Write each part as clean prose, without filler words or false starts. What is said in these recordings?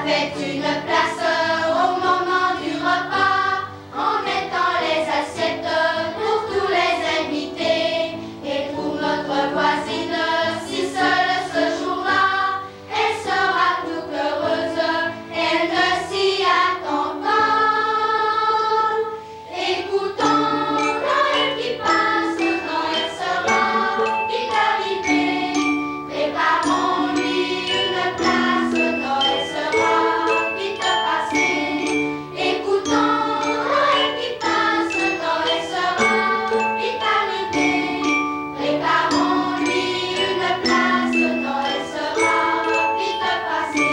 fait une place au moment du repas, en mettant les assiettes pour tous les invités. Et pour notre voisine, si seule ce jour-là, elle sera toute heureuse, elle ne s'y attend pas. Écoutons Noël qui passe, Noël sera vite arrivé. Préparons-lui une place, Noël sera vite passé. Écoutons Noël qui passe, Noël sera vite arrivé. Préparons-lui une place, Noël sera vite passé.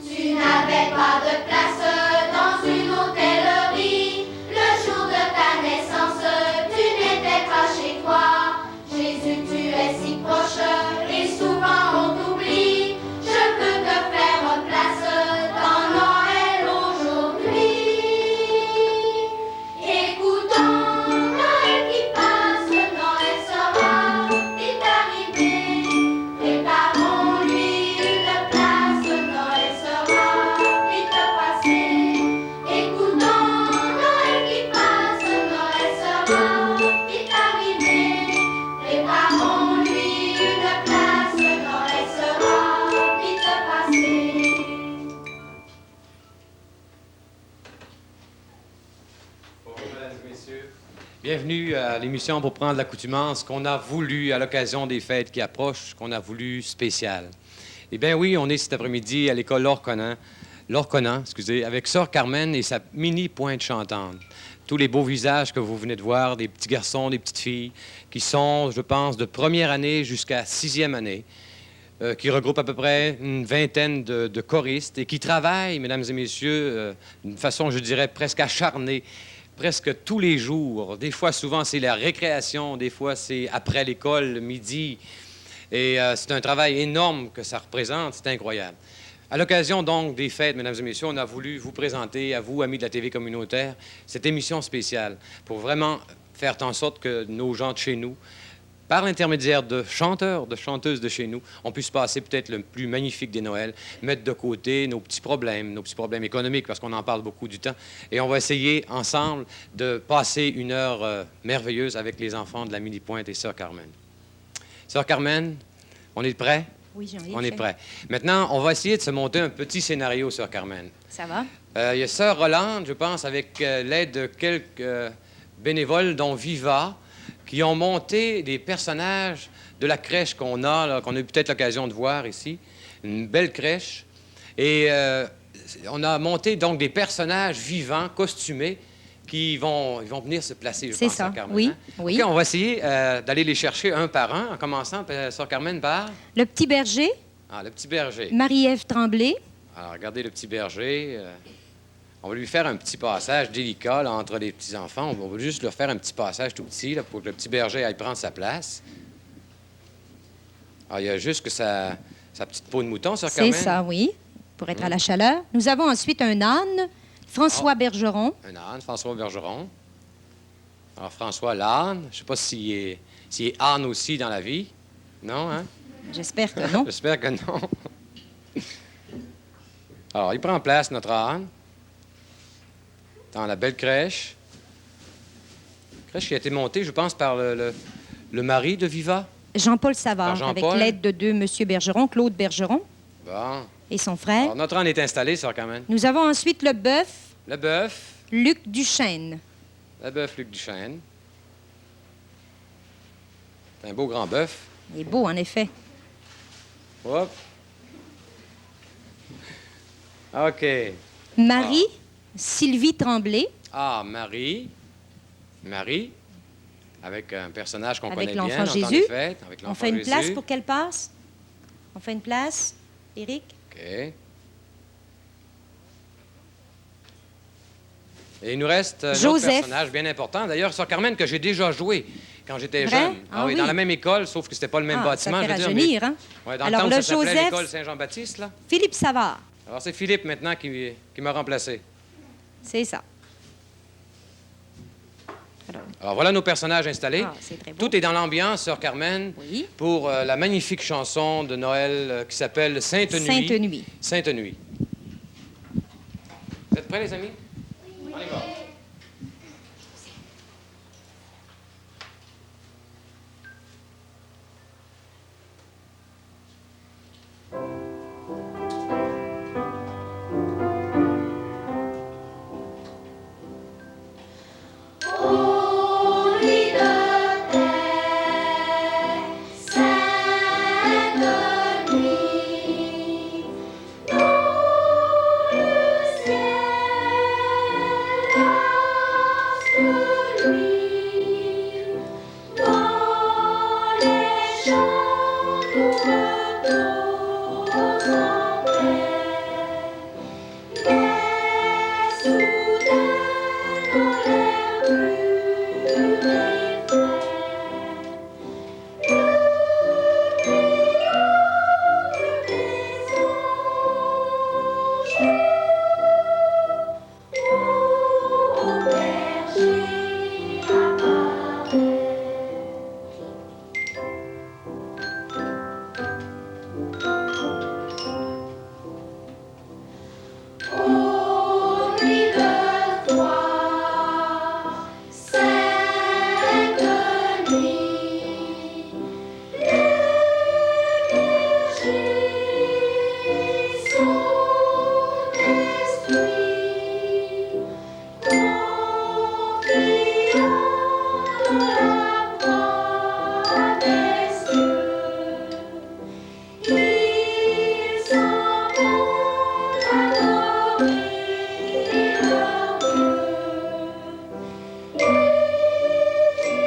Tu n'avais pas de place dans une hôtellerie. Le jour de ta naissance, tu n'étais pas chez toi. Jésus, tu es si proche et souvent on t'oublie. Je peux te faire place dans Noël aujourd'hui. Écoutons Noël qui passe, Noël sera vite arrivé. Préparons-lui une place, Noël sera vite passé. Écoutons Noël qui passe, Noël sera vite arrivé. Préparons-lui une place, Noël sera vite passé. Bonjour, mesdames et messieurs. Bienvenue à l'émission pour prendre l'accoutumance qu'on a voulu à l'occasion des fêtes qui approchent, qu'on a voulu spécial. Eh bien oui, on est cet après-midi à l'école Laure-Conan, avec Sœur Carmen et sa mini pointe chantante. Tous les beaux visages que vous venez de voir, des petits garçons, des petites filles, qui sont, je pense, de première année jusqu'à sixième année, qui regroupent à peu près une vingtaine de choristes et qui travaillent, mesdames et messieurs, d'une façon, je dirais, presque acharnée, presque tous les jours. Des fois, souvent, c'est la récréation, des fois, c'est après l'école, le midi. Et c'est un travail énorme que ça représente, c'est incroyable. À l'occasion, donc, des fêtes, mesdames et messieurs, on a voulu vous présenter, à vous, amis de la TV communautaire, cette émission spéciale pour vraiment faire en sorte que nos gens de chez nous, par l'intermédiaire de chanteurs, de chanteuses de chez nous, on puisse passer peut-être le plus magnifique des Noëls, mettre de côté nos petits problèmes économiques, parce qu'on en parle beaucoup du temps, et on va essayer ensemble de passer une heure merveilleuse avec les enfants de la Mini-Pointe et Sœur Carmen. Sœur Carmen, on est prêts? Oui, Jean-Yves. On est prêts. Maintenant, on va essayer de se monter un petit scénario, Sœur Carmen. Ça va? Il y a Sœur Rolande, je pense, avec l'aide de quelques bénévoles, dont Viva, qui ont monté des personnages de la crèche qu'on a, là, qu'on a eu peut-être l'occasion de voir ici. Une belle crèche. Et on a monté donc des personnages vivants, costumés, qui vont venir se placer, je pense, C'est ça, Sœur Carmen. oui, Hein? oui. OK, on va essayer d'aller les chercher un par un, en commençant, Sœur Carmen, par... Le petit berger, Ah, le petit berger. Marie-Ève Tremblay. Alors, regardez le petit berger. On va lui faire un petit passage délicat là, entre les petits-enfants. On va juste leur faire un petit passage tout petit là, pour que le petit berger aille prendre sa place. Alors, il y a juste que sa petite peau de mouton, Sœur Carmen. C'est ça, oui, pour être à la chaleur. Nous avons ensuite un âne, François Bergeron. Un âne, François Bergeron. Alors, François l'âne. Je ne sais pas s'il est âne aussi dans la vie. Non, hein? J'espère que non. J'espère que non. Alors, il prend place, notre âne, dans la belle crèche. Crèche qui a été montée, je pense, par le mari de Viva. Jean-Paul Savard, Par avec Jean-Paul. l'aide de deux Monsieur Bergeron, Claude Bergeron Bon. et son frère. Alors, notre âne est installé, Sœur Carmen. Nous avons ensuite le bœuf, Le bœuf. Luc Duchesne. Le bœuf Luc Duchesne. C'est un beau grand bœuf. Il est beau, en effet. Hop. OK. Marie, Sylvie Tremblay, Ah, Marie. Marie. Avec un personnage qu'on connaît avec bien. l'enfant dans le temps Jésus. des fêtes, avec On l'enfant fait une Jésus. place pour qu'elle passe? On fait une place, Éric? OK. Et il nous reste un autre Joseph. personnage bien important. D'ailleurs, Sœur Carmen, que j'ai déjà joué quand j'étais Vrai? jeune. Ah oui, oui. dans la même école, sauf que c'était pas le même Ah, bâtiment. ça je fait veux dire, rajeunir, mais- hein? Ouais, dans Alors, le temps, le ça s'appelait Joseph- l'école Saint-Jean-Baptiste, là. Philippe Savard, Alors, c'est Philippe, maintenant, qui m'a remplacé. c'est ça. Alors, Alors voilà nos personnages installés. Ah, c'est très beau. Tout est dans l'ambiance, Sœur Carmen, Oui. pour la magnifique chanson de Noël qui s'appelle Sainte Nuit. Sainte Nuit. Sainte Nuit. Vous êtes prêts, les amis? Oui. On y va. Ô nuit de terre, sainte nuit, dans le ciel, lorsque lui, dans les champs, nous en paix, mais soudain dans l'air pur et frais, au berger apparaît. Ô nuit de froid, sainte nuit, les bergers sont destruits, confiants dans la voix des cieux. Ils s'en vont adorer leur Dieu. Et Jésus en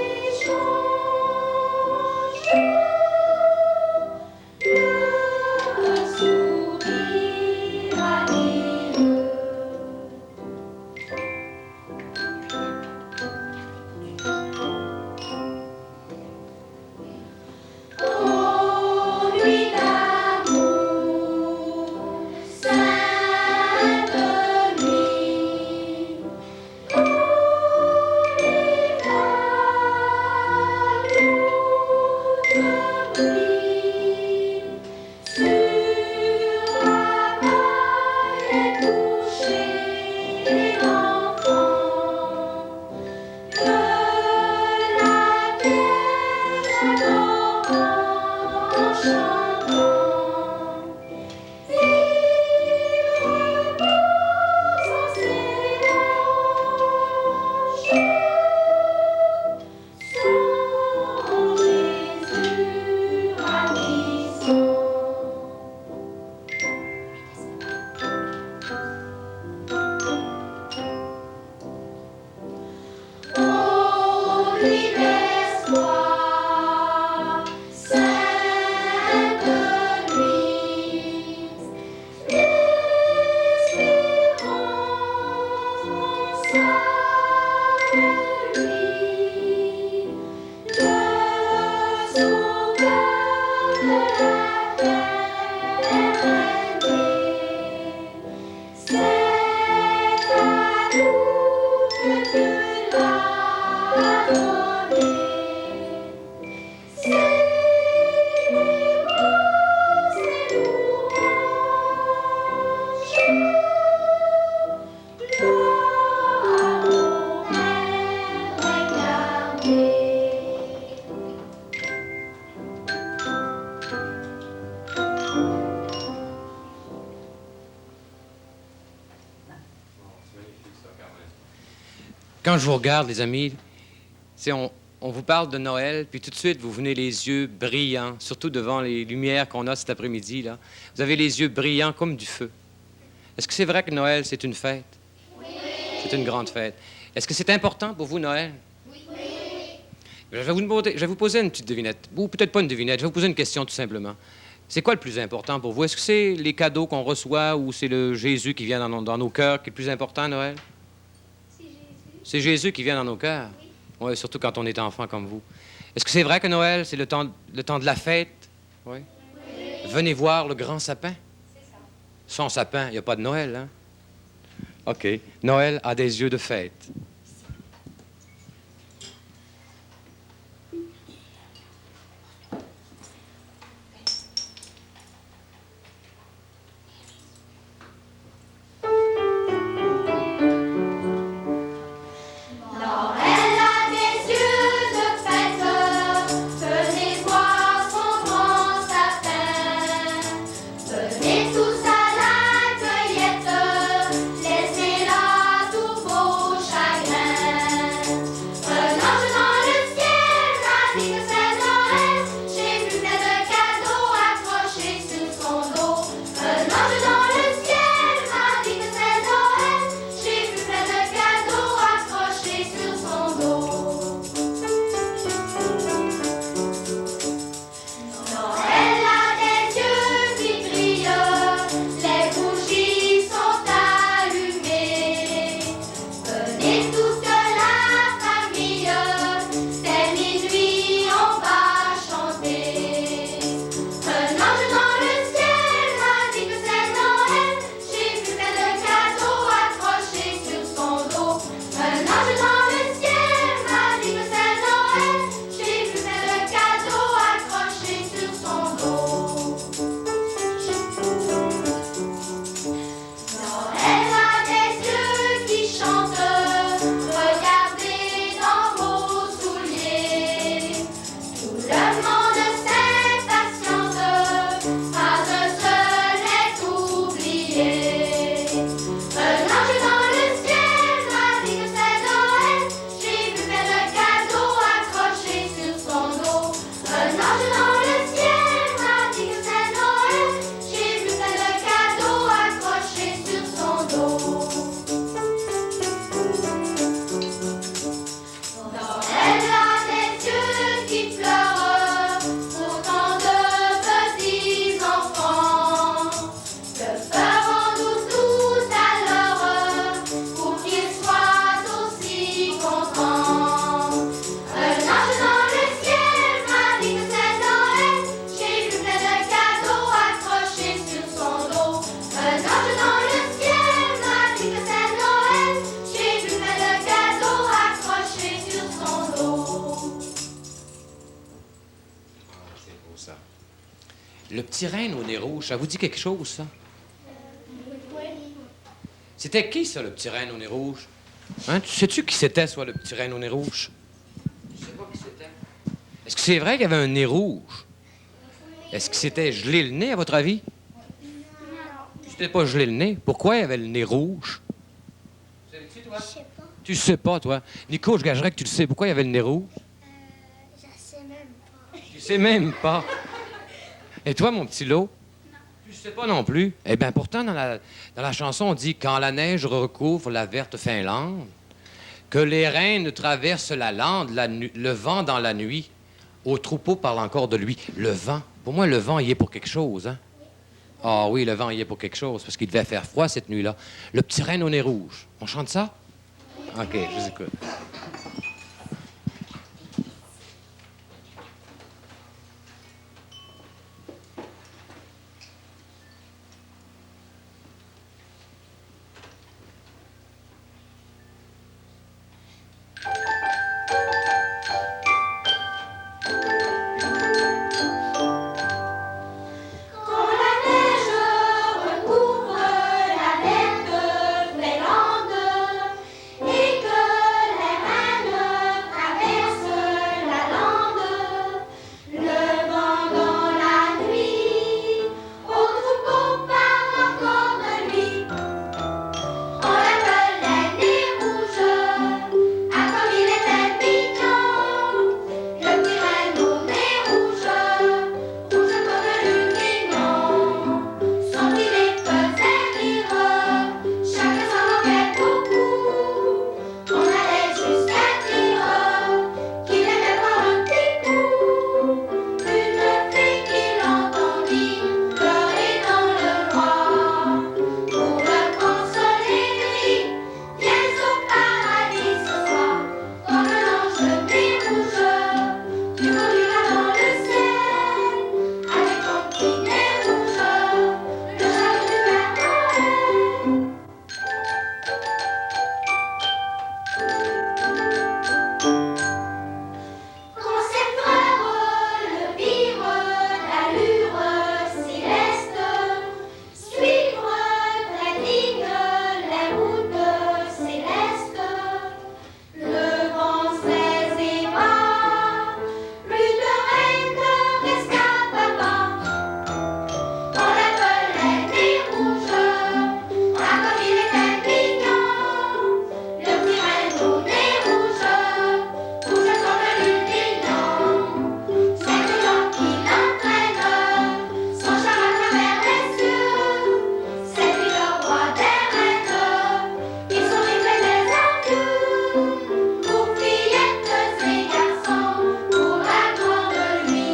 échange le sourire amoureux. Ô nuit d'amour, sainte nuit, quand les vagues brillent sur la paille est couché l'enfant de la Vierge adorant en chantant. Il repose en ses hanches son Jésus ravissant. Ô nuit d'espoir, sainte nuit, l'espérance à lui, le sauveur de la terre aimée. C'est à nous que Dieu l'a donné. Célébrons ses louanges. Gloire au Père incarné. Quand je vous regarde, les amis, on vous parle de Noël, puis tout de suite, vous venez les yeux brillants, surtout devant les lumières qu'on a cet après-midi, là. Vous avez les yeux brillants comme du feu. Est-ce que c'est vrai que Noël, c'est une fête? Oui. C'est une grande fête. Est-ce que c'est important pour vous, Noël? Oui. Je vais vous poser une petite devinette. Ou peut-être pas une devinette, je vais vous poser une question tout simplement. C'est quoi le plus important pour vous? Est-ce que c'est les cadeaux qu'on reçoit ou c'est le Jésus qui vient dans nos cœurs qui est le plus important à Noël? C'est Jésus. C'est Jésus qui vient dans nos cœurs? Oui, surtout quand on est enfant comme vous. Est-ce que c'est vrai que Noël, c'est le temps de la fête? Oui. Venez voir le grand sapin. C'est ça. Sans sapin, il n'y a pas de Noël, hein? OK. Noël a des yeux de fête. ça. Le petit renne au nez rouge, ça vous dit quelque chose, ça? C'était qui, ça, le petit renne au nez rouge? Hein? Sais-tu qui c'était, soit le petit renne au nez rouge? Je sais pas qui c'était. Est-ce que c'est vrai qu'il avait un nez rouge? Est-ce que c'était gelé le nez, à votre avis? C'était pas gelé le nez. Pourquoi il avait le nez rouge? Sais-tu, toi? Je sais pas. Tu sais pas, toi. Nico, je gagerais que tu le sais. Pourquoi il avait le nez rouge? Je sais même pas. Tu sais même pas. Et toi, mon petit lot? Non. Tu sais pas non plus. Eh bien, pourtant, dans la chanson, on dit « Quand la neige recouvre la verte Finlande, que les reines traversent la lande, le vent dans la nuit, au troupeau parle encore de lui. » Le vent. Pour moi, le vent y est pour quelque chose, hein? Ah oui, le vent y est pour quelque chose, parce qu'il devait faire froid cette nuit-là. Le petit renne au nez rouge. On chante ça? OK, je vous écoute. Quand la neige recouvre la verte Finlande et que les reines traversent la lande, le vent dans la nuit, au troupeau parle encore de lui. On l'appelle le nez rouge, ah comme il était mignon, le petit renne au nez rouge, rouge comme le mignon. Son nez les faisait rire, chacun s'en moquait beaucoup. On allait jusqu'à dire qu'il était pas un petit coup. Une fille qui l'entendit pleurer dans le noir. Pour le consoler, lui, viens au paradis ce soir. Comme un ange de nez rouge, tu conduiras dans le ciel. Avec ton petit nez rouge, le château du Père Noël. Quand ses frères le virent d'allure céleste, suivre très digne les routes célestes, le vent ses ébats, plus de reine ne rescapent pas. On l'appelait nez rouge, ah comme il était mignon, le petit renne au nez rouge, rouge comme le mignon. C'est le vent qui l'entraîne, son char à travers les cieux. C'est lui le roi des reines, ils sont livrés des envieux. Pour fillettes et garçons, pour la gloire de lui.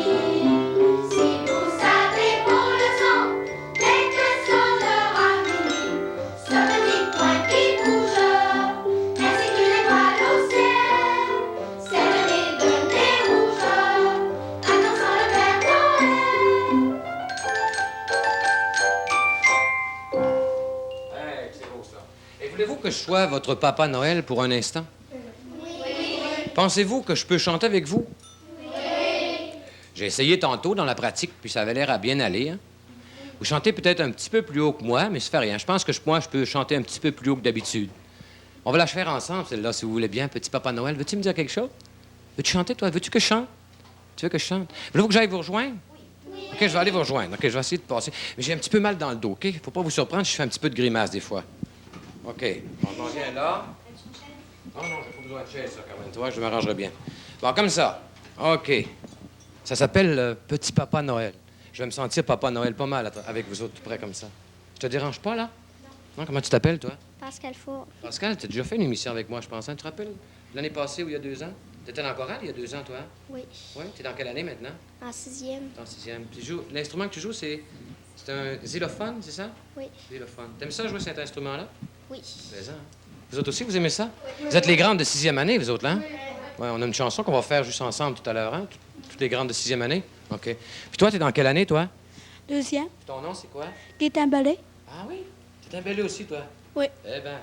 Si vous savez pour le son, dès que sonnera minuit, ce petit point qui bouge, ainsi qu'une étoile au ciel, c'est le nez de nez rouge, annonçant le Père Noël. Hey, c'est beau, ça. Et voulez-vous que je sois votre Papa Noël pour un instant? Oui. Pensez-vous que je peux chanter avec vous? Oui. J'ai essayé tantôt dans la pratique, puis ça avait l'air à bien aller, hein? Vous chantez peut-être un petit peu plus haut que moi, mais ça fait rien. Je pense que moi, je peux chanter un petit peu plus haut que d'habitude. On va la faire ensemble, celle-là, si vous voulez bien. Petit Papa Noël, veux-tu me dire quelque chose? Veux-tu chanter, toi? Veux-tu que je chante? Tu veux que je chante? Voulez-vous que j'aille vous rejoindre? Oui. OK, je vais aller vous rejoindre. OK, je vais essayer de passer. Mais j'ai un petit peu mal dans le dos, OK? Faut pas vous surprendre, je fais un petit peu de grimace des fois. OK. On vient là. Non, non, j'ai pas besoin de chaise, ça, quand même. Tu vois, je m'arrangerai bien. Bon, comme ça. OK. Ça s'appelle Petit Papa Noël. Je vais me sentir Papa Noël pas mal avec vous autres tout près comme ça. Je te dérange pas, là? Non, comment tu t'appelles, toi? Pascal Four. Pascal, tu as déjà fait une émission avec moi, je pense. Hein? Tu te rappelles? L'année passée ou il y a 2 ans? Tu étais dans le choral il y a 2 ans, toi? Oui. Oui? Tu es dans quelle année maintenant? En 6e. T'es en 6e. L'instrument que tu joues, c'est un xylophone, c'est ça? Oui. Xylophone. T'aimes ça, jouer cet instrument-là? Oui. Plaisant. Hein? Vous autres aussi, vous aimez ça? Vous êtes les grandes de 6e année, vous autres, là? Oui. Ouais, on a une chanson qu'on va faire juste ensemble tout à l'heure, hein? Toutes les grandes de 6e année? OK. Puis toi, t'es dans quelle année, toi? 2e. Puis ton nom, c'est quoi? Gaétan Ballet. Ah oui? T'es un belé aussi, toi? Oui. Eh bien,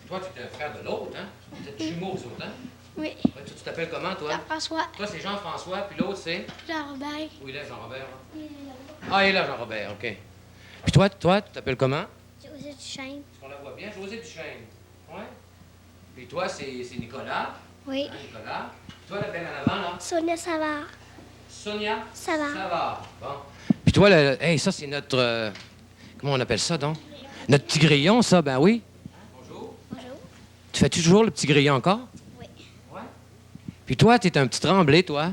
toi, tu es un frère de l'autre, hein? Vous êtes jumeaux, vous autres, hein? Oui. Ouais, tu t'appelles comment, toi? Jean-François. Toi, c'est Jean-François, puis l'autre, c'est? Jean-Robert. Où il est, Jean-Robert? Là? Ah, il est là, Jean-Robert, OK. Puis toi, tu t'appelles comment? José Duchesne. Est-ce qu'on la voit bien? José Duchesne. Ouais. Puis toi, c'est Nicolas. Oui. Hein, Nicolas. Puis toi, la belle en avant, là? Sonia Savard. Sonia? Savard. Savard. Bon. Puis toi, hey, ça, c'est notre... comment on appelle ça, donc? Notre petit grillon, ça, ben oui. Bonjour. Bonjour. Tu fais toujours le petit grillon encore? Oui. Ouais. Puis toi, t'es un petit Tremblay, toi?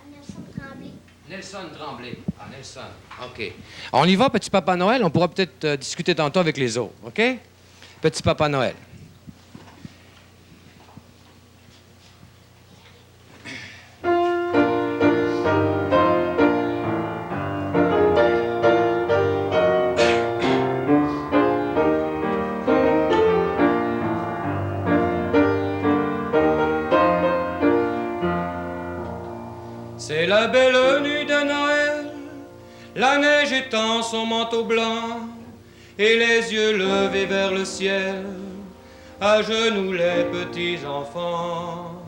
Nelson Tremblay. Nelson Tremblay. Ah, Nelson. OK. On y va, petit Papa Noël. On pourra peut-être discuter tantôt avec les autres, OK? Petit Papa Noël. C'est la belle nuit de Noël, la neige étend son manteau blanc, et les yeux levés vers le ciel, à genoux les petits enfants,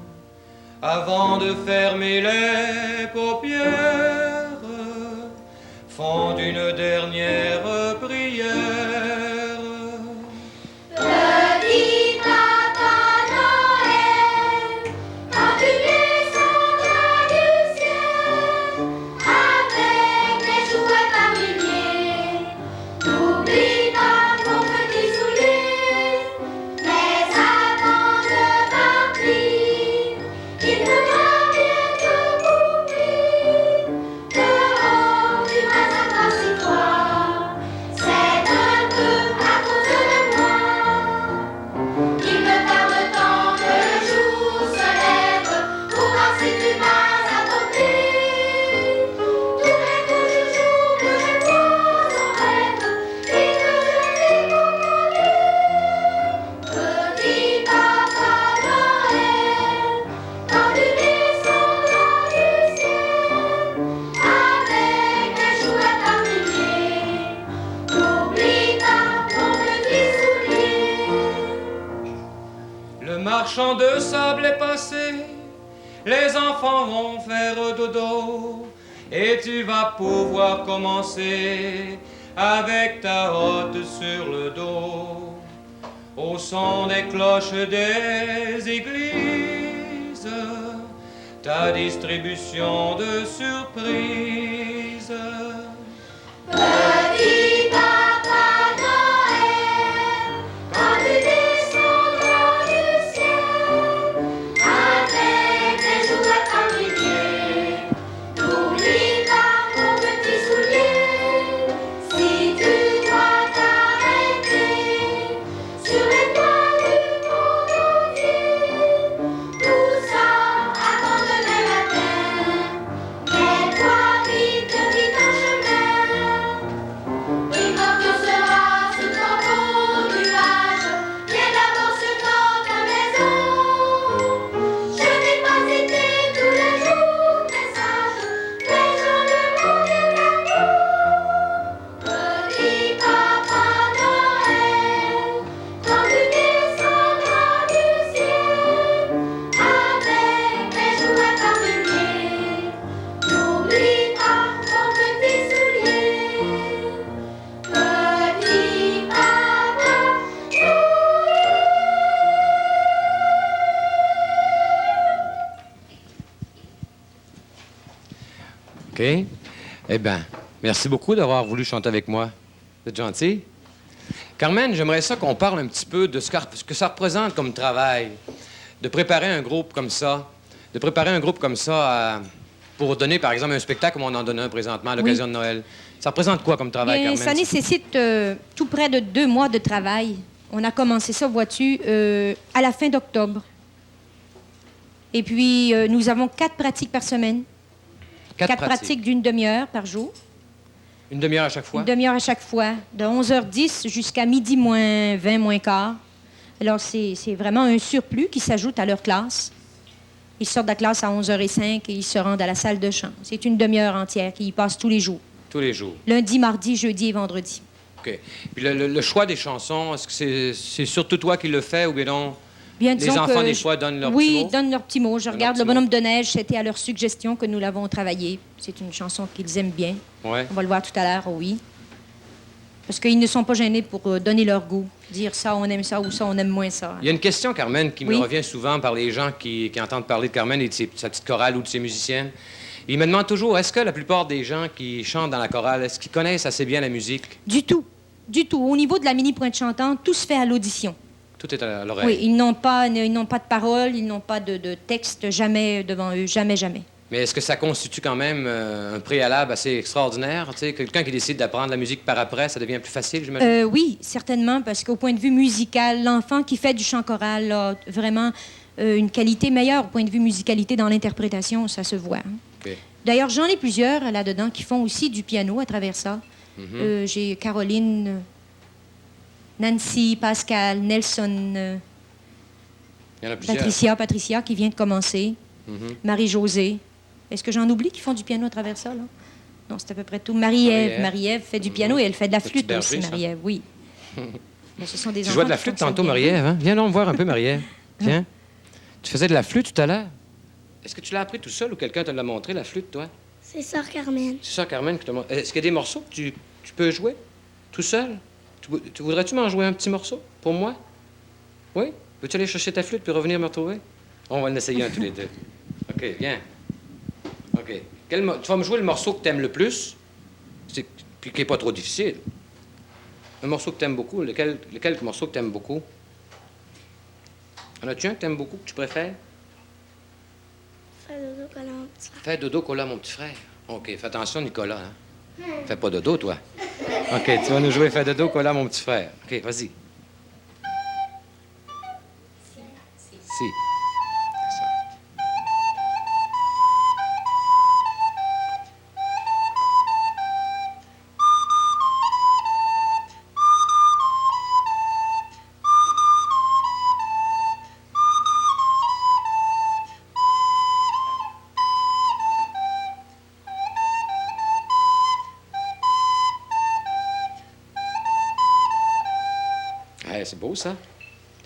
avant de fermer les paupières, font une dernière prière. Petit Papa Noël, quand tu descendras du ciel, avec les jouets par milliers, n'oublie pas mon petit soulier, mais avant de partir, il faudra bien te couvrir, dehors tu vas avoir si froid, c'est un peu à cause de moi. Il me tarde tant que le jour se lève pour voir si tu m'as apporté tous les beaux joujoux que je vois en rêve et que je n'ai commandé. Petit Papa Noël, quand tu descendras du ciel, avec les jouets par milliers, n'oublie pas ton petit soulier. Le marchand de sable est passé, les enfants vont faire dodo, et tu vas pouvoir commencer avec ta hotte sur le dos, au son des cloches des églises, ta distribution de surprises. Petit Papa Noël, quand tu descendras du ciel, avec les jouets par milliers, n'oublie pas mon petit soulier. Si tu dois t'arrêter sur les toits du monde entier, tout ça avant demain matin, mets-toi vite, vite en chemin. Une voiture sera sous ton beau nuage, viens d'abord sur notre maison. Je n'ai pas été tous les jours très sage, mais j'en demande bientôt. Petit Papa Noël, quand tu descendras du ciel, avec les jouets par milliers, n'oublie pas ton petit soulier. Petit Papa OK? Eh bien, merci beaucoup d'avoir voulu chanter avec moi. Vous êtes gentil. Carmen, j'aimerais ça qu'on parle un petit peu de ce que ça représente comme travail, de préparer un groupe comme ça, pour donner, par exemple, un spectacle comme on en donne un présentement à l'occasion de Noël. Ça représente quoi comme travail, Bien, Carmen? ça nécessite tout près de 2 mois de travail. On a commencé ça, vois-tu, à la fin d'octobre. Et puis, nous avons 4 pratiques par semaine. 4 pratiques d'une demi-heure par jour. Une demi-heure à chaque fois? Une demi-heure à chaque fois, de 11h10 jusqu'à midi moins 20, moins quart. Alors, c'est vraiment un surplus qui s'ajoute à leur classe. Ils sortent de la classe à 11h05 et ils se rendent à la salle de chant. C'est une demi-heure entière qui y passe tous les jours. Tous les jours. Lundi, mardi, jeudi et vendredi. OK. Puis le choix des chansons, est-ce que c'est surtout toi qui le fais ou bien non? Bien, Les disons enfants, que des fois, donnent leur petit Oui, mot? donnent leur petit mot. Je Donnent regarde leur Le petit Bonhomme de neige, c'était à leur suggestion que nous l'avons travaillé. C'est une chanson qu'ils aiment bien. Ouais. On va le voir tout à l'heure, oui. Parce qu'ils ne sont pas gênés pour donner leur goût. Dire ça, on aime ça, ou ça, on aime moins ça. Il y a une question, Carmen, qui me Oui. revient souvent par les gens qui entendent parler de Carmen et de sa petite chorale ou de ses musiciennes. Ils me demandent toujours, est-ce que la plupart des gens qui chantent dans la chorale, est-ce qu'ils connaissent assez bien la musique? Du tout. Du tout. Au niveau de la mini-pointe chantante, tout se fait à l'audition. Tout est à l'oreille. Oui, ils n'ont pas de parole, ils n'ont pas de texte jamais devant eux. Jamais, jamais. Mais est-ce que ça constitue quand même un préalable assez extraordinaire? Tu sais, quelqu'un qui décide d'apprendre la musique par après, ça devient plus facile, j'imagine? Oui, certainement, parce qu'au point de vue musical, l'enfant qui fait du chant choral a vraiment une qualité meilleure au point de vue musicalité dans l'interprétation, ça se voit. Hein. OK. D'ailleurs, j'en ai plusieurs là-dedans qui font aussi du piano à travers ça. Mhm. J'ai Caroline, Nancy, Pascal, Nelson, Il y en a plusieurs. Patricia qui vient de commencer, Mhm. Marie-Josée. Est-ce que j'en oublie qui font du piano à travers ça, là? Non, c'est à peu près tout. Marie-Ève. Marie-Ève fait du piano et elle fait de la Petite flûte berger, aussi, ça. Marie-Ève, oui. Mais ce sont des Tu enfants jouais de la qui flûte font ça tantôt, bien. Marie-Ève, hein? Viens donc voir un peu, Marie-Ève. Tiens. Tu faisais de la flûte tout à l'heure? Est-ce que tu l'as appris tout seul ou quelqu'un te l'a montré, la flûte, toi? C'est Sœur Carmen. C'est ça, Carmen, qui te montre. Est-ce qu'il y a des morceaux que tu peux jouer tout seul? Tu voudrais-tu m'en jouer un petit morceau pour moi? Oui? Veux-tu aller chercher ta flûte puis revenir me retrouver? On va en essayer un tous les deux. OK, viens. OK. Tu vas me jouer le morceau que tu aimes le plus, puis qui n'est pas trop difficile. Un morceau que tu aimes beaucoup. Lequel morceau que tu aimes beaucoup? En as-tu un que tu aimes beaucoup, que tu préfères? Fais dodo collant mon petit frère. Fais dodo, Cola, mon petit frère. OK, fais attention, Nicolas. Hein? Fais pas dodo, toi. OK, tu vas nous jouer Fais dodo, Cola, mon petit frère. OK, vas-y. Si. C'est ça. Ouais, c'est beau, ça. Ça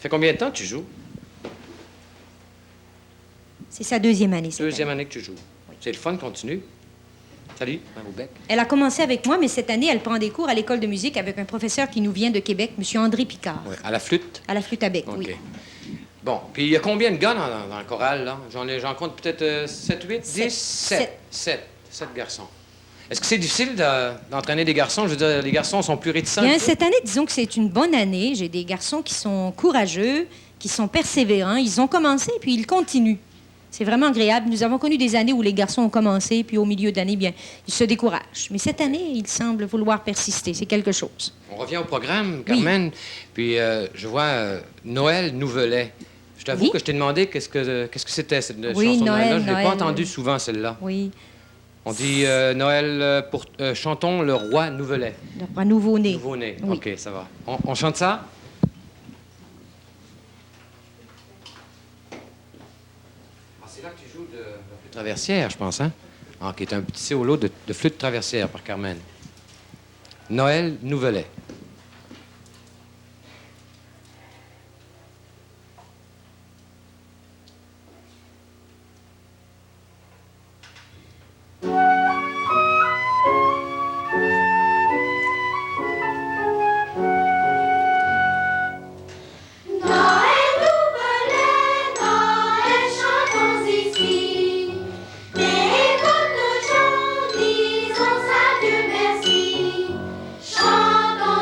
fait combien de temps que tu joues? C'est sa deuxième année. cette Deuxième année. année que tu joues. C'est le fun, continue. Salut, Mme Aubec. Elle a commencé avec moi, mais cette année, elle prend des cours à l'école de musique avec un professeur qui nous vient de Québec, M. André Picard, Ouais, à la flûte? à la flûte à bec, OK. oui. Bon, puis il y a combien de gars dans le choral, là? J'en compte peut-être 7, 8, 10? Sept. 7 garçons. Est-ce que c'est difficile d'entraîner des garçons? Je veux dire, les garçons sont plus réticents. Bien, que toi? cette année, disons que c'est une bonne année. J'ai des garçons qui sont courageux, qui sont persévérants. Ils ont commencé, puis ils continuent. C'est vraiment agréable. Nous avons connu des années où les garçons ont commencé, puis au milieu d'année, bien, ils se découragent. Mais cette année, ils semblent vouloir persister. C'est quelque chose. On revient au programme, Carmen. Puis je vois Noël Nouvelet. Je t'avoue Oui. que je t'ai demandé qu'est-ce que c'était, cette Oui, chanson de Noël-là. Noël, Je ne l'ai Noël. pas entendue souvent, celle-là. Oui, On dit Noël pour... chantons le roi Nouvelet. le roi nouveau-né. Nouveau-né. Oui. OK, ça va. On chante ça? Ah, c'est là que tu joues de la flûte traversière, je pense, hein? Ah, qui est un petit solo de flûte traversière par Carmen. Noël Nouvelet. Noël nouvelet, Noël chantons ici. Mais comme nos gens, disons adieu merci. Chantons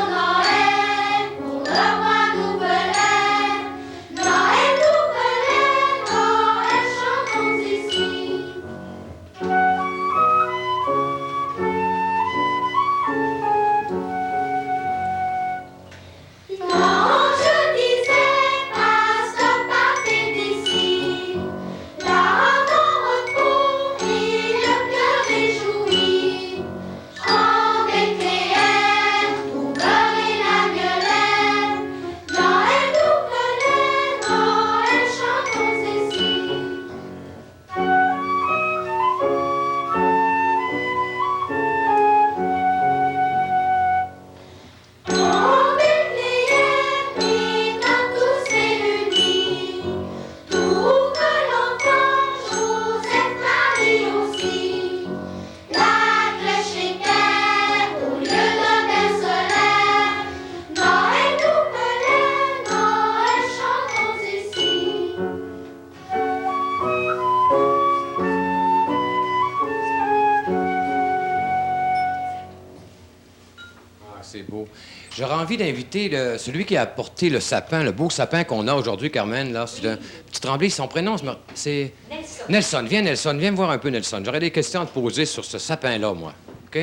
c'est beau. J'aurais envie d'inviter celui qui a apporté le sapin, le beau sapin qu'on a aujourd'hui, Carmen, là. C'est un petit Tremblay. Son prénom, c'est... Nelson. Nelson. Viens, Nelson. Viens me voir un peu, Nelson. J'aurais des questions à te poser sur ce sapin-là, moi. OK?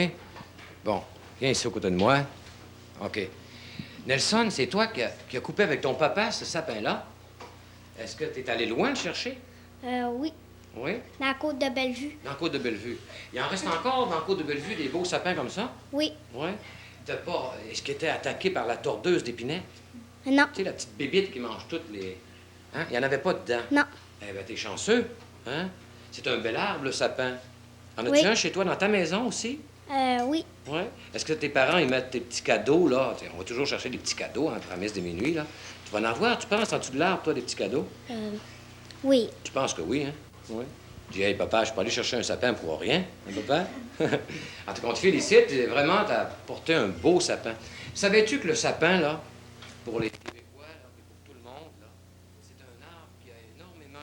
Bon. Viens ici, aux côté de moi. OK. Nelson, c'est toi qui as coupé avec ton papa ce sapin-là. Est-ce que tu es allé loin le chercher? Oui, Oui? dans la côte de Bellevue. Dans la côte de Bellevue. Il en reste encore dans la côte de Bellevue des beaux sapins comme ça? Oui. Oui. T'as pas... Est-ce qu'il était attaqué par la tordeuse d'épinette? Non. Tu sais, la petite bébite qui mange toutes les... Hein? Il n'y en avait pas dedans. Non. Eh bien, t'es chanceux. Hein? C'est un bel arbre, le sapin. En as-tu Oui. un chez toi, dans ta maison aussi? Oui. Oui. Est-ce que tes parents, ils mettent tes petits cadeaux, là? T'sais, on va toujours chercher des petits cadeaux, hein, pour la messe de minuit, là. Tu vas en avoir, tu penses, en dessous de l'arbre, toi, des petits cadeaux? Oui. Tu penses que oui, hein? Oui. Tu dis, hey, papa, je peux aller chercher un sapin pour rien, hein, papa? En tout cas, on te félicite. Vraiment, t'as porté un beau sapin. Savais-tu que le sapin, là, pour les Québécois, là, et pour tout le monde, là, c'est un arbre qui a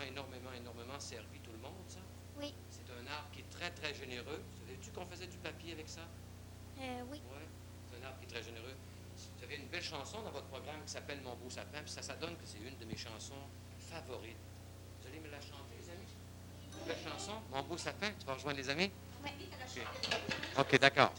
énormément servi tout le monde, ça? Oui. C'est un arbre qui est très, très généreux. Savais-tu qu'on faisait du papier avec ça? Oui. Oui. C'est un arbre qui est très généreux. Vous avez une belle chanson dans votre programme qui s'appelle Mon beau sapin, puis ça donne que c'est une de mes chansons favorites. Vous allez me la chanter, les amis? Une belle chanson, Mon beau sapin. Tu vas rejoindre les amis? Oui. OK, d'accord.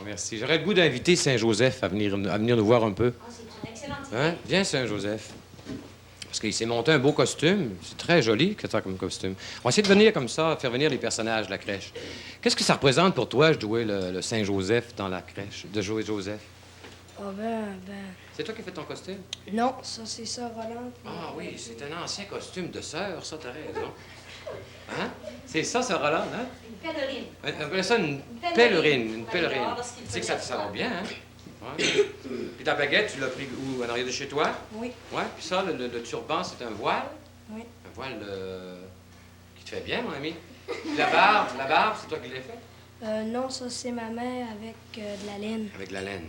Merci. J'aurais le goût d'inviter Saint-Joseph à venir nous voir un peu. Ah, c'est une excellente idée. Hein? Viens, Saint-Joseph. Parce qu'il s'est monté un beau costume. C'est très joli que ça comme costume. On va essayer de venir comme ça, faire venir les personnages de la crèche. Qu'est-ce que ça représente pour toi, de jouer le Saint-Joseph dans la crèche, de jouer Joseph? Ah C'est toi qui as fait ton costume? non, ça c'est ça, Roland. Ah oui, c'est un ancien costume de sœur, ça, t'as raison. Hein? C'est ça, Roland, hein? Une pèlerine. On appelle ça une pèlerine. pèlerine. Une Ouais, pèlerine. alors, parce qu'il Tu sais que faisait ça va ça. bien, hein? Ouais. Puis ta baguette, tu l'as pris où? En arrière de chez toi? Oui. Ouais. Puis ça, le turban, c'est un voile? Oui. Un voile qui te fait bien, mon ami. Puis la barbe, c'est toi qui l'as fait? Non, ça c'est ma mère avec de la laine. Avec la laine.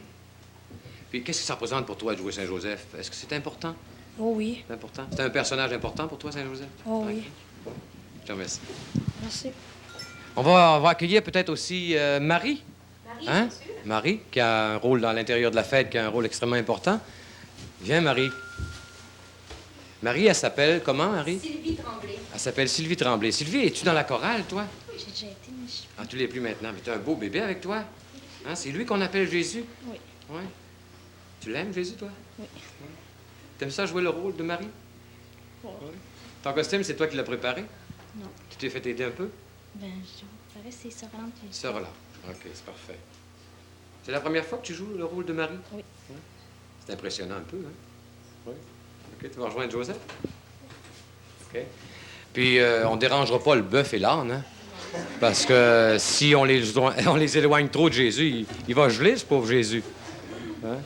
Puis qu'est-ce que ça représente pour toi de jouer Saint-Joseph? Est-ce que c'est important? Oh oui. C'est important? C'est un personnage important pour toi, Saint-Joseph? Oh oui. Ok. Je te remercie. Merci. On va accueillir peut-être aussi Marie. Marie, Hein? bien sûr. Marie, qui a un rôle dans l'intérieur de la fête, qui a un rôle extrêmement important. Viens, Marie. Marie, elle s'appelle comment, Marie? Sylvie Tremblay. Elle s'appelle Sylvie Tremblay. Sylvie, es-tu dans la chorale, toi? J'ai déjà été, mais je... Ah, tu l'es plus maintenant. Mais tu as un beau bébé avec toi? Hein, c'est lui qu'on appelle Jésus? Oui. Ouais. Tu l'aimes, Jésus, toi? Oui. Ouais. T'aimes ça jouer le rôle de Marie? Oui. Ouais. Ton costume, c'est toi qui l'as préparé? Non. Tu t'es fait aider un peu? Ben, je dirais c'est Sœur Rolande. Sœur là. OK, c'est parfait. C'est la première fois que tu joues le rôle de Marie? Oui. Ouais. C'est impressionnant un peu, hein? Oui. OK, tu vas rejoindre Joseph? OK. Puis, on dérangera pas le bœuf et l'âne, hein? Parce que si on les éloigne trop de Jésus, il va geler, ce pauvre Jésus. Hein?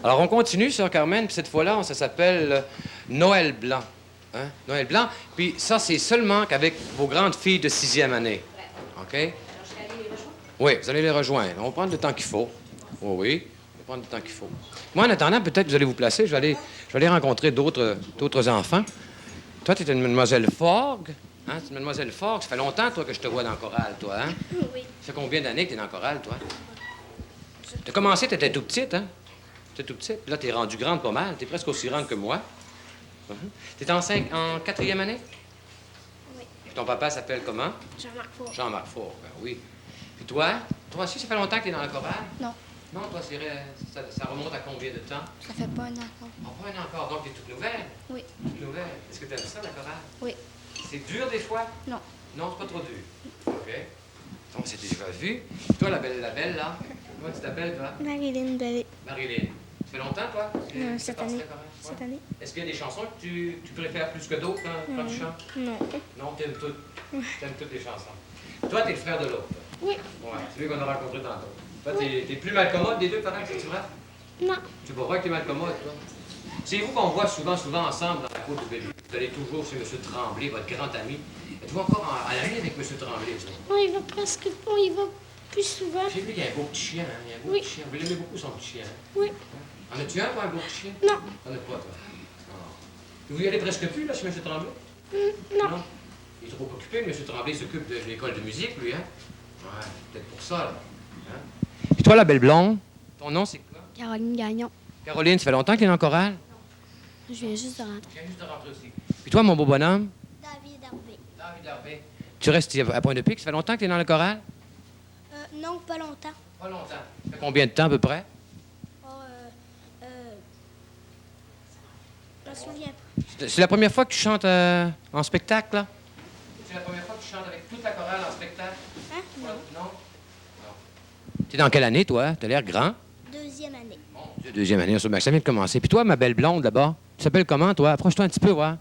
Alors, on continue, Sœur Carmen, puis cette fois-là, ça s'appelle Noël blanc. Hein? Noël blanc. Puis ça, c'est seulement qu'avec vos grandes filles de 6e année. OK? Alors, je vais aller les rejoindre? Oui, vous allez les rejoindre. On va prendre le temps qu'il faut. Oh, oui, on va prendre le temps qu'il faut. Moi, en attendant, peut-être vous allez vous placer. Je vais aller rencontrer d'autres enfants. Toi, tu es une mademoiselle Forgue. Hein? C'est une mademoiselle Forgue. Ça fait longtemps, toi, que je te vois dans le choral, toi, hein? Oui. Ça fait combien d'années que tu es dans le choral, toi? Tu as commencé, tu étais tout petite, hein? Tu étais tout petite. Là, tu es rendue grande pas mal. Tu es presque aussi grande que moi. Tu es en 4e année? Oui. Puis ton papa s'appelle comment? Jean-Marc Four. Jean-Marc Four, ben oui. Puis toi aussi, ça fait longtemps que tu es dans le choral? Non. Non, toi, ça remonte à combien de temps? Ça fait pas un an encore. Oh, pas un an encore, donc tu es toute nouvelle? Oui. Toute nouvelle. Est-ce que tu aimes ça, la chorale? Oui. C'est dur, des fois? Non. Non, c'est pas trop dur. OK. Donc, c'est déjà vu. Puis toi, la belle, là, comment tu t'appelles, toi? Marilyn Bellé. Marilyn. Ça fait longtemps, toi? Cette Parti année. la chorale? Ouais. Cette année? Est-ce qu'il y a des chansons que tu préfères plus que d'autres quand tu chantes? Non. Non, t'aimes toutes. T'aimes toutes les chansons. Toi, t'es le frère de l'autre. Oui. Ouais, c'est lui qu'on a rencontré tantôt. Toi, t'es plus mal commode des deux parents, c'est vrai? Non. Tu vois pas que t'es mal commode, toi? C'est vous qu'on voit souvent ensemble dans la cour de Bellevue. Vous allez toujours chez M. Tremblay, votre grand ami. Êtes-vous encore à l'ami avec M. Tremblay, ça? On y va presque pas. On y va plus souvent. J'ai vu qu'il y a un beau petit chien, hein? Il y a un beau Oui. petit chien. Vous l'aimez beaucoup, son petit chien, hein? Oui. En as-tu un, toi, un beau petit chien? Non. T'en as pas, toi? Non. Vous y allez presque plus, là, chez M. Tremblay? Non. Il est trop occupé, M. Tremblay s'occupe de l'école de musique, lui, hein? Ouais, peut-être pour ça, là. Hein? Puis toi, la belle blonde, ton nom, c'est quoi? Caroline Gagnon. Caroline, ça fait longtemps que t'es dans le choral? Je viens juste de rentrer. Je viens juste de rentrer aussi. Puis toi, mon beau bonhomme? David Hervé. David Hervé. Tu restes à Pointe-de-Pique, ça fait longtemps que t'es dans le choral? Non, pas longtemps. Pas longtemps. Ça fait combien de temps, à peu près? Je me souviens pas. C'est la première fois que tu chantes en spectacle, là? C'est la première fois que tu chantes avec toute la chorale en spectacle? Hein? Non. Non? T'es dans quelle année, toi? T'as l'air grand. 2e année. Mon Dieu, 2e année, ça vient de commencer. Puis toi, ma belle blonde, d'abord, tu t'appelles comment, toi? Approche-toi un petit peu, voir.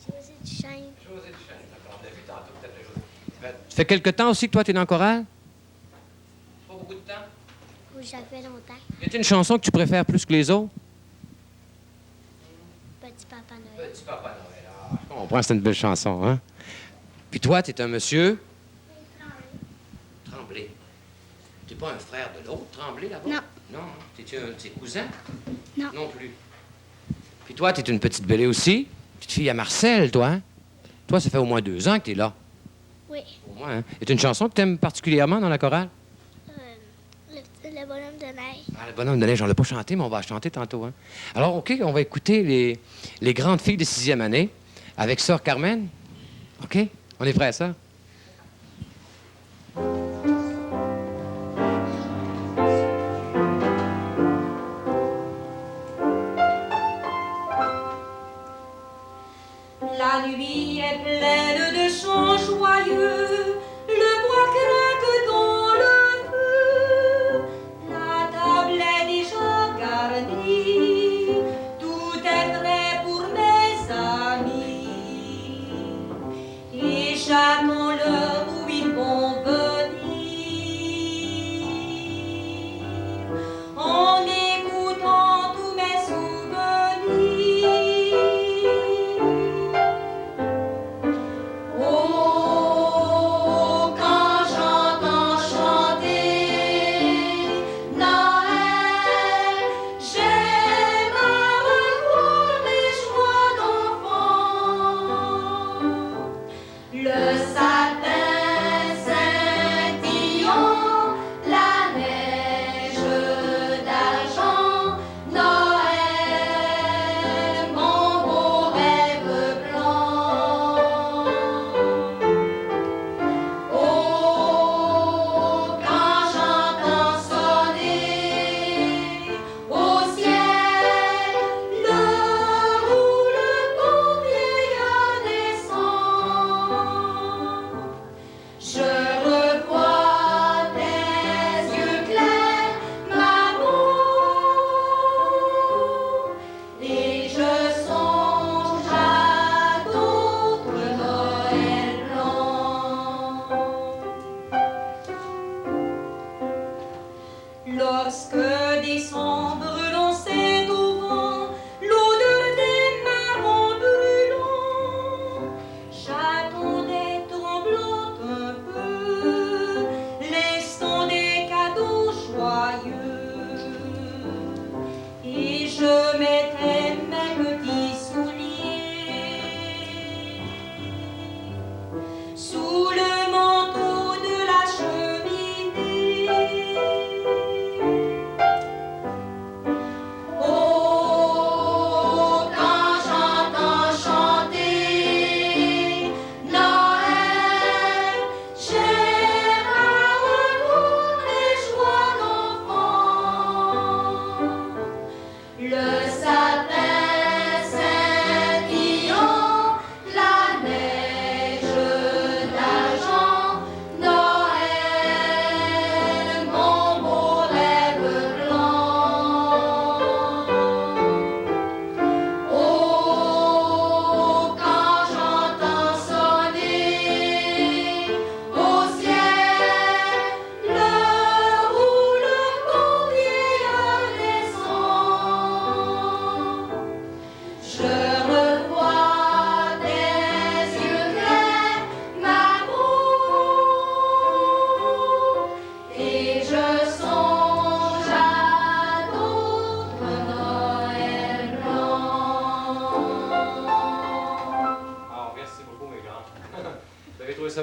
José Duchesne. José Duchesne, d'accord, on l'a vu tantôt, peut-être le José. Ça fait quelque temps aussi que toi, t'es dans le choral? Pas beaucoup de temps? Oui, ça fait longtemps. Y a-t-il une chanson que tu préfères plus que les autres? Petit Papa Noël. Petit Papa Noël. Ah, je comprends, c'est une belle chanson, hein? Puis toi, t'es un monsieur? Tremblay. T'es pas un frère de l'autre, Tremblay, là-bas? Non. Non, hein? T'es-tu un de ses cousins? Non. Non plus. Puis toi, t'es une petite Bellée aussi? Petite fille à Marcel, toi, hein? Toi, ça fait au moins 2 ans que t'es là. Oui. Au moins, hein? Y a une chanson que t'aimes particulièrement dans la chorale? Le bonhomme de neige. Ah, le bonhomme de neige, on l'a pas chanté, mais on va la chanter tantôt, hein? Alors, OK, on va écouter les grandes filles de 6e année avec Sœur Carmen. OK? On est prêts à ça? La nuit est pleine de chants joyeux, le bois craque dans le feu, la table est déjà garnie, tout est prêt pour mes amis. Et chacun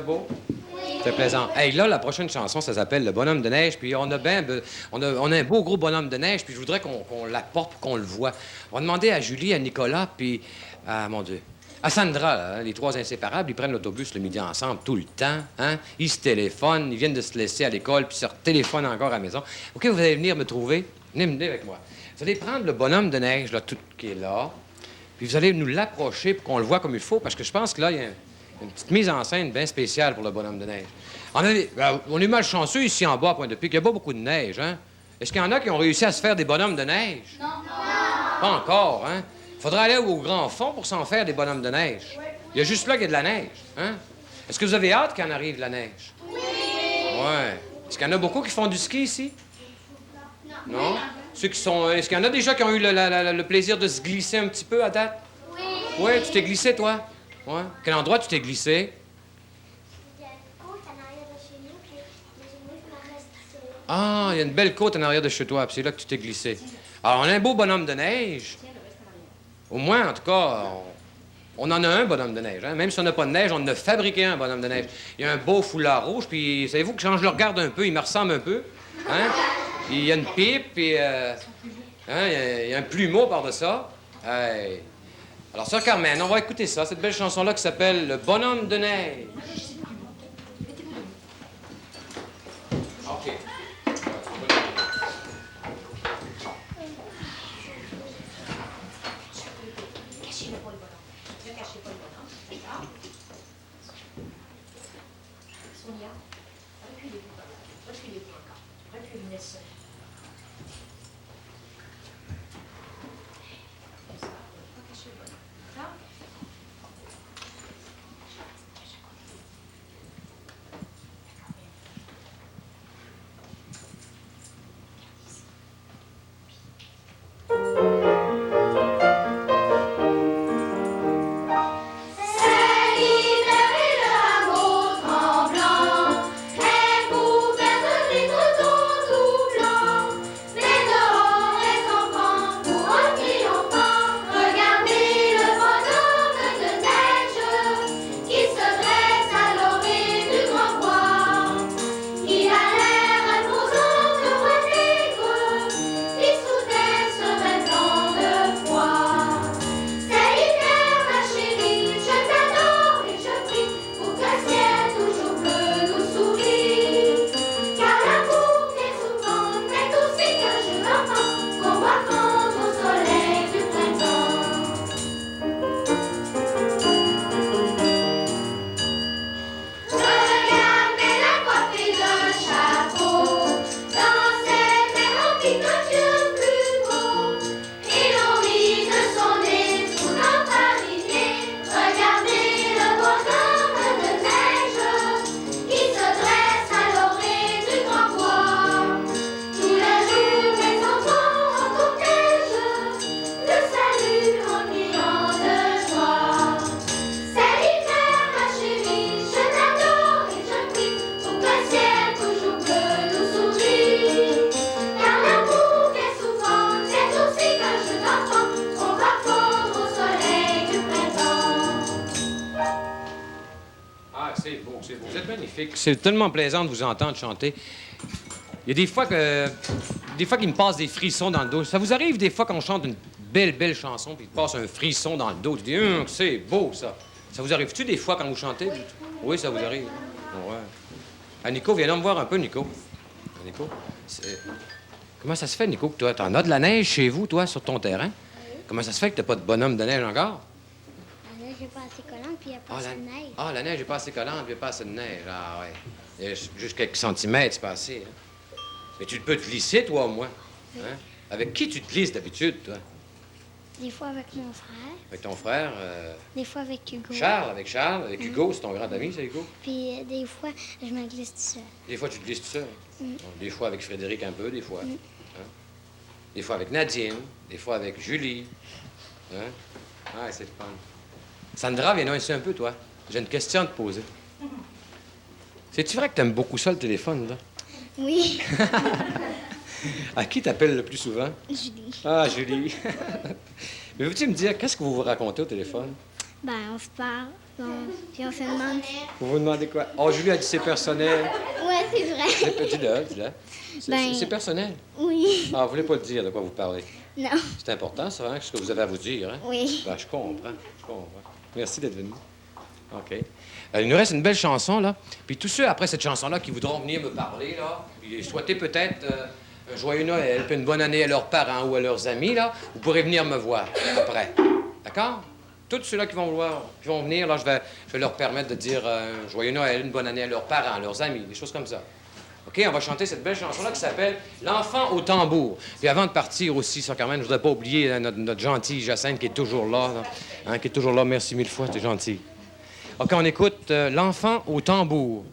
beau? C'est plaisant. Hey, là, la prochaine chanson, ça s'appelle Le bonhomme de neige. Puis on a un beau gros bonhomme de neige, puis je voudrais qu'on l'apporte pour qu'on le voit. On va demander à Julie, à Nicolas, puis mon Dieu, à Sandra, là, hein, les trois inséparables, ils prennent l'autobus le midi ensemble tout le temps. Hein? Ils se téléphonent, ils viennent de se laisser à l'école, puis ils se téléphonent encore à la maison. OK, vous allez venir me trouver. Venez avec moi. Vous allez prendre le bonhomme de neige, là, tout qui est là, puis vous allez nous l'approcher pour qu'on le voit comme il faut, parce que je pense que là, il y a une petite mise en scène bien spéciale pour le bonhomme de neige. On est malchanceux ici en bas, à Pointe-de-Pique. Il n'y a pas beaucoup de neige, hein? Est-ce qu'il y en a qui ont réussi à se faire des bonhommes de neige? Non. Pas encore, hein? Faudrait aller au grand fond pour s'en faire des bonhommes de neige. Il y a juste là qu'il y a de la neige, hein? Est-ce que vous avez hâte qu'il en arrive de la neige? Oui. Ouais. Est-ce qu'il y en a beaucoup qui font du ski ici? Non. Ceux qui sont... Est-ce qu'il y en a déjà qui ont eu le plaisir de se glisser un petit peu à date? Oui. Oui, tu t'es glissé, toi? Ouais. Quel endroit tu t'es glissé? Il y a une côte en arrière de chez nous, puis je me reste ici. Ah, il y a une belle côte en arrière de chez toi, puis c'est là que tu t'es glissé. Alors, on a un beau bonhomme de neige. Au moins, en tout cas, on en a un bonhomme de neige. Hein? Même si on n'a pas de neige, on en a fabriqué un bonhomme de neige. Il y a un beau foulard rouge, puis savez-vous que quand je le regarde un peu, il me ressemble un peu. Hein? Il y a une pipe, puis hein, il y a un plumeau par-de ça. Hey. Alors, sœur Carmen, on va écouter ça, cette belle chanson-là qui s'appelle Le bonhomme de neige. OK. Vous êtes magnifique. C'est tellement plaisant de vous entendre chanter. Il y a des fois qu'il me passe des frissons dans le dos. Ça vous arrive des fois qu'on chante une belle chanson puis il passe un frisson dans le dos. Tu dis, c'est beau, ça. Ça vous arrive-tu des fois quand vous chantez? Oui, ça vous arrive. Ouais. Ah, Nico, viens là me voir un peu, Nico. Ah, Nico, comment ça se fait, Nico, que toi, t'en as de la neige chez vous, toi, sur ton terrain? Oui. Comment ça se fait que t'as pas de bonhomme de neige encore? La neige n'est pas assez collante, puis il n'y a pas assez de neige. Ah, la neige n'est pas assez collante, puis il n'y a pas assez de neige. Ah, ouais. Il y a juste quelques centimètres, c'est pas assez. Hein? Mais tu peux te glisser, toi, au moins. Oui. Hein? Avec qui tu te glisses d'habitude, toi? Des fois avec mon frère. Avec ton frère? Des fois avec Hugo. Charles, avec Charles. Avec Hugo, c'est ton grand ami, ça, Hugo? Puis des fois, je me glisse tout seul. Des fois, tu te glisses tout seul? Des fois avec Frédéric un peu, des fois. Hein? Des fois avec Nadine, des fois avec Julie. Hein? Ah, c'est le fun. Sandra, viens ici un peu, toi. J'ai une question à te poser. C'est-tu vrai que t'aimes beaucoup ça, le téléphone, là? Oui. À qui t'appelles le plus souvent? Julie. Ah, Julie. Mais veux-tu me dire, qu'est-ce que vous vous racontez au téléphone? Ben, on se parle, puis on se demande. Vous vous demandez quoi? Oh, Julie a dit c'est personnel. Ouais, c'est vrai. Dis-le, dis-le. Ben- C'est personnel. Oui. Ah, vous voulez pas le dire de quoi vous parlez? Non. C'est important, ça, hein, ce que vous avez à vous dire, hein? Oui. Ben, je comprends. Merci d'être venu. OK. Il nous reste une belle chanson, là. Puis tous ceux, après cette chanson-là, qui voudront venir me parler, là, puis souhaiter peut-être un joyeux Noël, puis une bonne année à leurs parents ou à leurs amis, là, vous pourrez venir me voir après. D'accord? Tous ceux-là qui vont venir, là, je vais leur permettre de dire un joyeux Noël, une bonne année à leurs parents, à leurs amis, des choses comme ça. OK, on va chanter cette belle chanson-là qui s'appelle « L'enfant au tambour ». Puis avant de partir aussi, Sœur Carmen, je voudrais pas oublier notre gentille Jacinthe qui est toujours là, hein, qui est toujours là. Merci mille fois, t'es gentil. OK, on écoute L'enfant au tambour.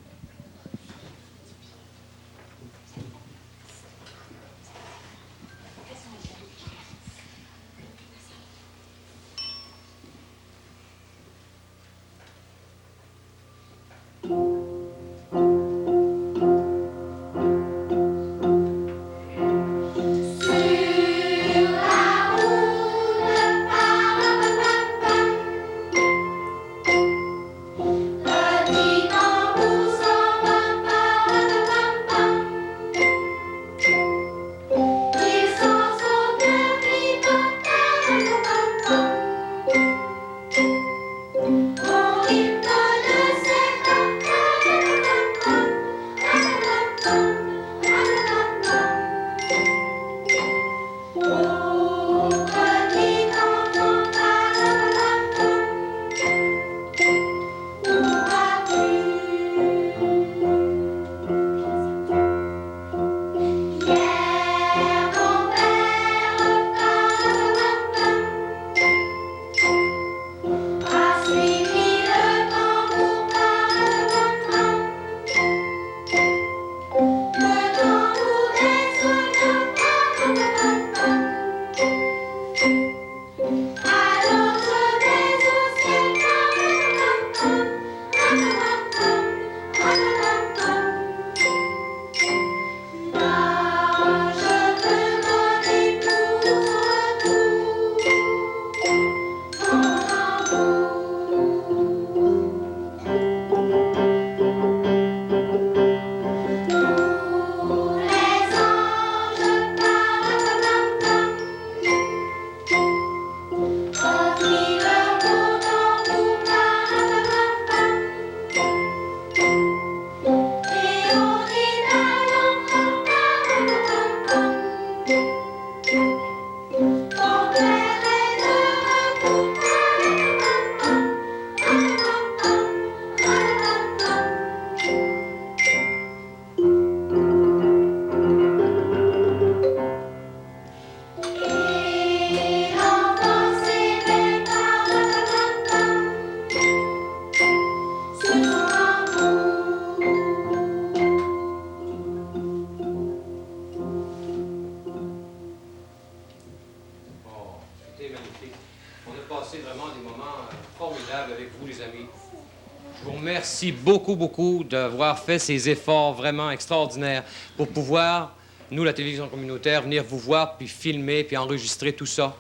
Merci beaucoup d'avoir fait ces efforts vraiment extraordinaires pour pouvoir, nous, la télévision communautaire, venir vous voir, puis filmer, puis enregistrer tout ça,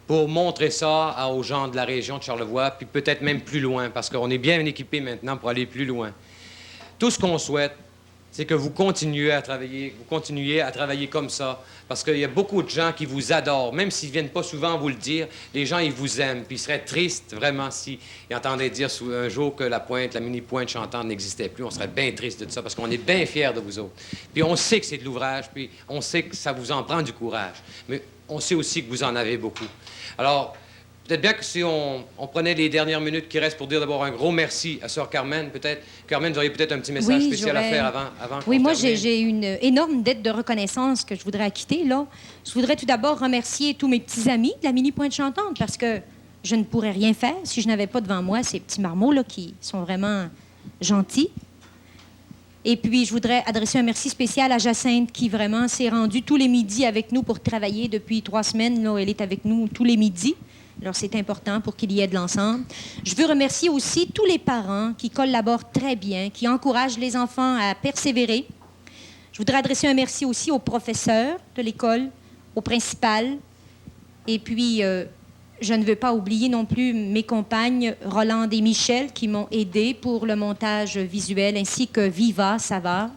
pour montrer ça aux gens de la région de Charlevoix, puis peut-être même plus loin, parce qu'on est bien équipés maintenant pour aller plus loin. Tout ce qu'on souhaite, c'est que vous continuiez à travailler comme ça, parce qu'il y a beaucoup de gens qui vous adorent, même s'ils ne viennent pas souvent vous le dire, les gens, ils vous aiment, puis ils seraient tristes, vraiment, s'ils entendaient dire un jour que la mini-pointe chantante n'existait plus, on serait bien triste de ça, parce qu'on est bien fiers de vous autres. Puis on sait que c'est de l'ouvrage, puis on sait que ça vous en prend du courage, mais on sait aussi que vous en avez beaucoup. Alors, peut-être bien que si on prenait les dernières minutes qui restent pour dire d'abord un gros merci à Sœur Carmen, peut-être. Carmen, vous auriez peut-être un petit message spécial à faire avant Oui, qu'on moi, termine. j'ai une énorme dette de reconnaissance que je voudrais acquitter, là. Je voudrais tout d'abord remercier tous mes petits amis de la mini-pointe chantante parce que je ne pourrais rien faire si je n'avais pas devant moi ces petits marmots, là, qui sont vraiment gentils. Et puis, je voudrais adresser un merci spécial à Jacinthe qui, vraiment, s'est rendue tous les midis avec nous pour travailler depuis 3 semaines. Là, elle est avec nous tous les midis. Alors, c'est important pour qu'il y ait de l'ensemble. Je veux remercier aussi tous les parents qui collaborent très bien, qui encouragent les enfants à persévérer. Je voudrais adresser un merci aussi aux professeurs de l'école, au principal. Et puis, Je ne veux pas oublier non plus mes compagnes Rolande et Michel qui m'ont aidé pour le montage visuel, ainsi que Viva Savard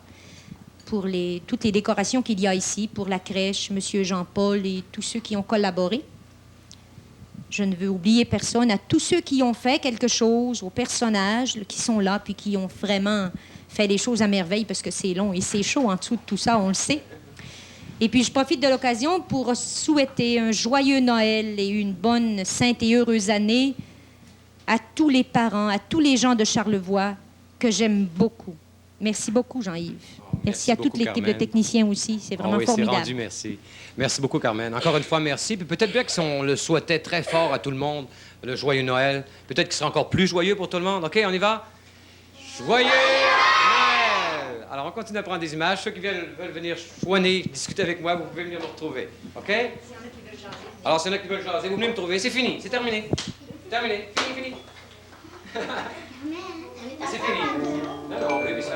pour toutes les décorations qu'il y a ici, pour la crèche, Monsieur Jean-Paul et tous ceux qui ont collaboré. Je ne veux oublier personne, à tous ceux qui ont fait quelque chose, aux personnages qui sont là, puis qui ont vraiment fait les choses à merveille, parce que c'est long et c'est chaud en dessous de tout ça, on le sait. Et puis, je profite de l'occasion pour souhaiter un joyeux Noël et une bonne, sainte et heureuse année à tous les parents, à tous les gens de Charlevoix que j'aime beaucoup. Merci beaucoup, Jean-Yves. Merci à toute l'équipe de techniciens aussi. C'est vraiment formidable. C'est rendu, merci. Merci beaucoup, Carmen. Encore une fois, merci. Puis peut-être bien que si on le souhaitait très fort à tout le monde, le joyeux Noël, peut-être qu'il sera encore plus joyeux pour tout le monde. OK, on y va? Joyeux Noël! Alors, on continue à prendre des images. Ceux qui veulent venir chouiner, discuter avec moi, vous pouvez venir me retrouver. OK? Alors, s'il y en a qui veulent jaser, vous venez me trouver. C'est fini. C'est terminé. Terminé. Fini. C'est fini. Non, oui, mais ça